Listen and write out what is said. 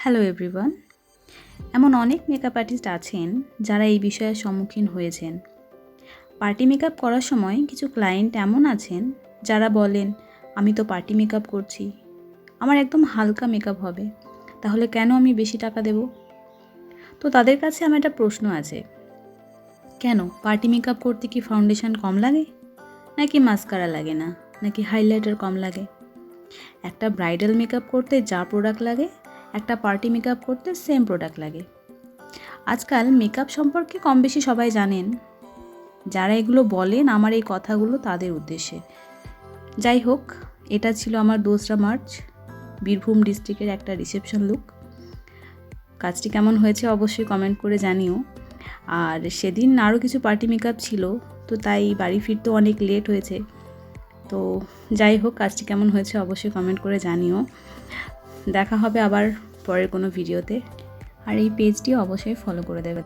Hello everyone. এমন অনেক makeup artist আছেন যারা এই বিষয়ের সম্মুখীন হয়েছেন। পার্টি মেকআপ করার সময় কিছু ক্লায়েন্ট এমন আছেন যারা বলেন, আমি তো পার্টি মেকআপ করছি, আমার একদম হালকা মেকআপ হবে, তাহলে কেন আমি বেশি টাকা দেব? তো তাদের কাছে আমার একটা প্রশ্ন আছে, কেন পার্টি মেকআপ করতে কি ফাউন্ডেশন কম লাগে, নাকি মাস্কারা লাগে না, নাকি হাইলাইটার কম লাগে? একটা ব্রাইডাল মেকআপ করতে যা প্রোডাক্ট লাগে, একটা পার্টি মেকআপ করতে সেম প্রোডাক্ট লাগে। আজকাল মেকআপ সম্পর্কে কম বেশি সবাই জানেন। যারা এগুলো বলেন আমার এই কথাগুলো তাদের উদ্দেশ্যে। যাই হোক, এটা ছিল আমার 2রা মার্চ বীরভূম ডিস্ট্রিক্টের একটা রিসেপশন লুক। কাজটি কেমন হয়েছে অবশ্যই কমেন্ট করে জানিও। আর সেদিন আরও কিছু পার্টি মেকআপ ছিল, তো তাই বাড়ি ফিরতেও অনেক লেট হয়েছে। তো যাই হোক, কাজটি কেমন হয়েছে অবশ্যই কমেন্ট করে জানিও। দেখা হবে আবার পরের কোনো ভিডিওতে। আর এই পেজটিও অবশ্যই ফলো করে দেবে।